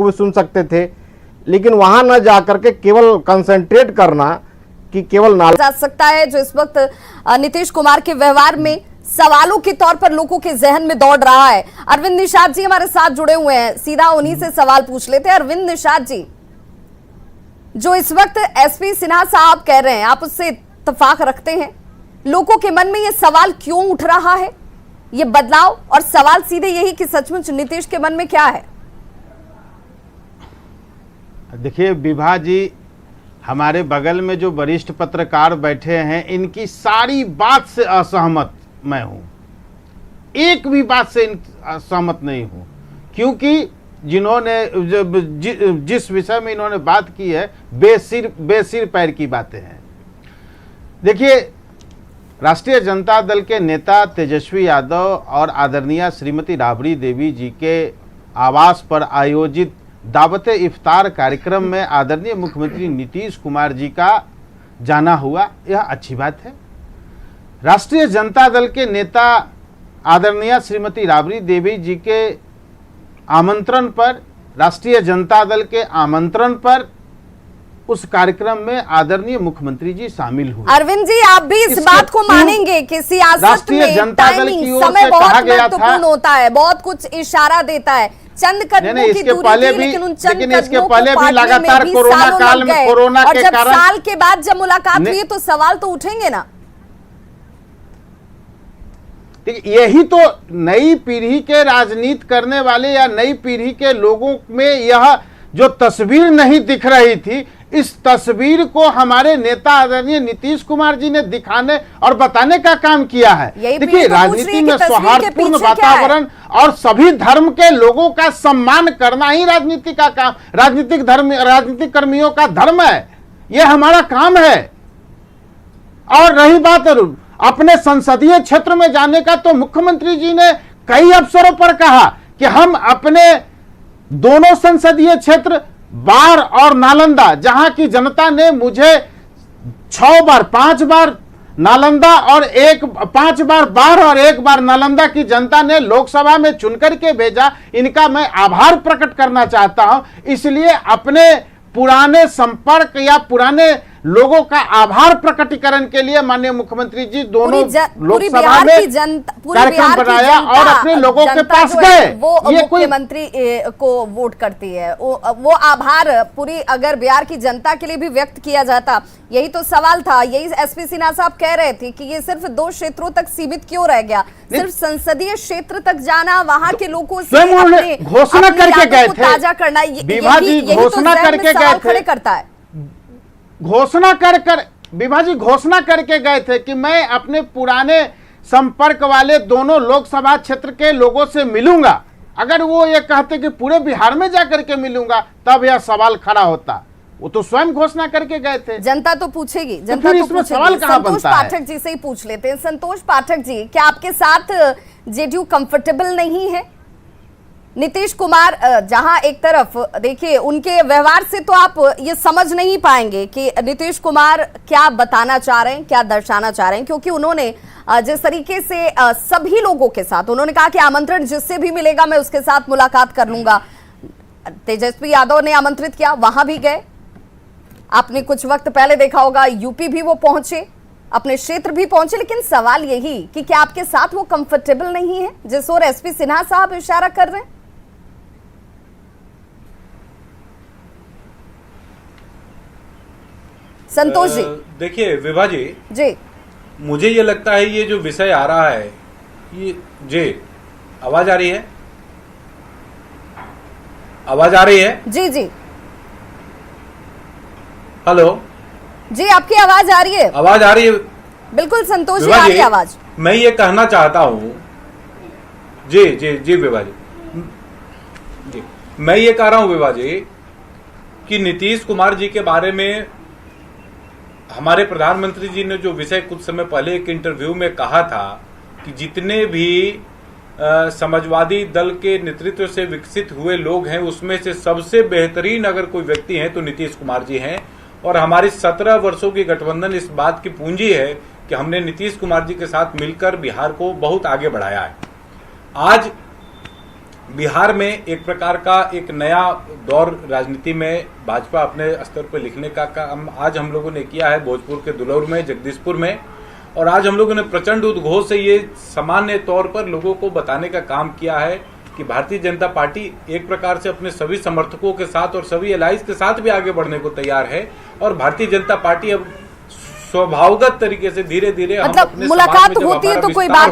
को भी सुन सकते थे, लेकिन वहां न जाकर के केवल कंसंट्रेट करना कि केवल नाला जा सकता है जो इस वक्त नीतीश कुमार के व्यवहार में सवालों के तौर पर लोगों के जहन में दौड़ रहा है। अरविंद निषाद जी हमारे साथ जुड़े हुए हैं, सीधा उन्हीं से सवाल पूछ लेते हैं। अरविंद निषाद जी, जो इस वक्त एसपी सिन्हा साहब कह रहे हैं, आप उससे इत्तेफाक रखते हैं? लोगों के मन में यह सवाल क्यों उठ रहा है, ये बदलाव? और सवाल सीधे यही कि सचमुच नीतीश के मन में क्या है? देखिए विभा जी, हमारे बगल में जो वरिष्ठ पत्रकार बैठे हैं, इनकी सारी बात से असहमत मैं हूं, एक भी बात से असहमत नहीं हूं, क्योंकि जिन्होंने जिस विषय में इन्होंने बात की है, बेसिर पैर की बातें हैं। देखिए, राष्ट्रीय जनता दल के नेता तेजस्वी यादव और आदरणीय श्रीमती राबड़ी देवी जी के आवास पर आयोजित दावते इफ्तार कार्यक्रम में आदरणीय मुख्यमंत्री नीतीश कुमार जी का जाना हुआ, यह अच्छी बात है। राष्ट्रीय जनता दल के नेता आदरणीय श्रीमती राबड़ी देवी जी के आमंत्रण पर, राष्ट्रीय जनता दल के आमंत्रण पर उस कार्यक्रम में आदरणीय मुख्यमंत्री जी शामिल हुए। अरविंद जी, आप भी इस बात को मानेंगे कि सियासत में टाइमिंग, समय बहुत महत्वपूर्ण होता है, बहुत कुछ इशारा देता है, चंद कदमों की दूरी थी, लेकिन उन चंद कदमों को पाने में भी सालों लग गए। और जब साल के बाद जब मुलाकात हुई तो सवाल तो उठेंगे ना। यही तो नई पीढ़ी के राजनीति करने वाले या नई पीढ़ी के लोगों में यह जो तस्वीर नहीं दिख रही थी, इस तस्वीर को हमारे नेता आदरणीय नीतीश कुमार जी ने दिखाने और बताने का काम किया है। देखिए, राजनीति में सौहार्दपूर्ण वातावरण और सभी धर्म के लोगों का सम्मान करना ही राजनीति का काम, राजनीतिक कर्मियों का धर्म है, यह हमारा काम है। और रही बात अपने संसदीय क्षेत्र में जाने का, तो मुख्यमंत्री जी ने कई अवसरों पर कहा कि हम अपने दोनों संसदीय क्षेत्र बाढ़ और नालंदा, जहां की जनता ने मुझे 6 बार 5 बार नालंदा और 5 बार बाढ़ और 1 बार नालंदा की जनता ने लोकसभा में चुनकर के भेजा, इनका मैं आभार प्रकट करना चाहता हूं। इसलिए अपने पुराने संपर्क या पुराने लोगों का आभार प्रकटीकरण के लिए माननीय मुख्यमंत्री जी दोनों लोकसभा में कार्यक्रम बनाया और अपने लोगों के पास गए। वो मुख्यमंत्री को वोट करती है, वो आभार पूरी अगर बिहार की जनता के लिए भी व्यक्त किया जाता, यही तो सवाल था। यही एसपी सिन्हा साहब कह रहे थे कि ये सिर्फ 2 क्षेत्रों तक सीमित क्यों रह गया, सिर्फ संसदीय क्षेत्र तक जाना, वहां के लोगों से घोषणा करके गए थे, ताजा करना, घोषणा करके गए खड़े करता है। घोषणा विभा जी घोषणा करके गए थे कि मैं अपने पुराने संपर्क वाले दोनों लोकसभा क्षेत्र के लोगों से मिलूंगा। अगर वो ये कहते कि पूरे बिहार में जाकर के मिलूंगा, तब यह सवाल खड़ा होता। वो तो स्वयं घोषणा करके गए थे। जनता तो पूछेगी, जनता तो पूछेगी। सवाल कहां बनता है? संतोष पाठक जी से ही पूछ लेते हैं। संतोष पाठक जी, क्या आपके साथ जेडीयू कंफर्टेबल नहीं है? नीतीश कुमार, जहां एक तरफ देखिए उनके व्यवहार से तो आप ये समझ नहीं पाएंगे कि नीतीश कुमार क्या बताना चाह रहे हैं, क्या दर्शाना चाह रहे हैं, क्योंकि उन्होंने जिस तरीके से सभी लोगों के साथ उन्होंने कहा कि आमंत्रण जिससे भी मिलेगा मैं उसके साथ मुलाकात कर लूंगा। तेजस्वी यादव ने आमंत्रित किया, वहां भी गए। आपने कुछ वक्त पहले देखा होगा यूपी भी वो पहुंचे, अपने क्षेत्र भी पहुंचे। लेकिन सवाल यही कि क्या आपके साथ वो कंफर्टेबल नहीं है, जिस ओर एसपी सिन्हा साहब इशारा कर रहे हैं? संतोष जी, देखिए विभा जी, मुझे ये लगता है ये जो विषय आ रहा है, ये जी आवाज आ रही है? आवाज आ रही है? जी जी, हेलो जी, आपकी आवाज आ रही है? आवाज आ रही है? बिल्कुल संतोष जी, आ रही है आवाज। मैं ये कहना चाहता हूँ, जी जी जी विभा जी, मैं ये कह रहा हूँ विभा जी कि नीतीश कुमार जी के बारे में हमारे प्रधानमंत्री जी ने जो विषय कुछ समय पहले एक इंटरव्यू में कहा था कि जितने भी समाजवादी दल के नेतृत्व से विकसित हुए लोग हैं, उसमें से सबसे बेहतरीन अगर कोई व्यक्ति है तो नीतीश कुमार जी हैं। और हमारी 17 वर्षों की गठबंधन इस बात की पूंजी है कि हमने नीतीश कुमार जी के साथ मिलकर बिहार को बहुत आगे बढ़ाया है। आज बिहार में एक प्रकार का एक नया दौर राजनीति में भाजपा अपने स्तर पर लिखने का काम आज हम लोगों ने किया है, भोजपुर के दुलौर में, जगदीशपुर में। और आज हम लोगों ने प्रचंड उद्घोष से ये सामान्य तौर पर लोगों को बताने का काम किया है कि भारतीय जनता पार्टी एक प्रकार से अपने सभी समर्थकों के साथ और सभी एलाइज के साथ भी आगे बढ़ने को तैयार है। और भारतीय जनता पार्टी अब स्वभावगत तरीके से धीरे धीरे मतलब मुलाकात होती है तो कोई बात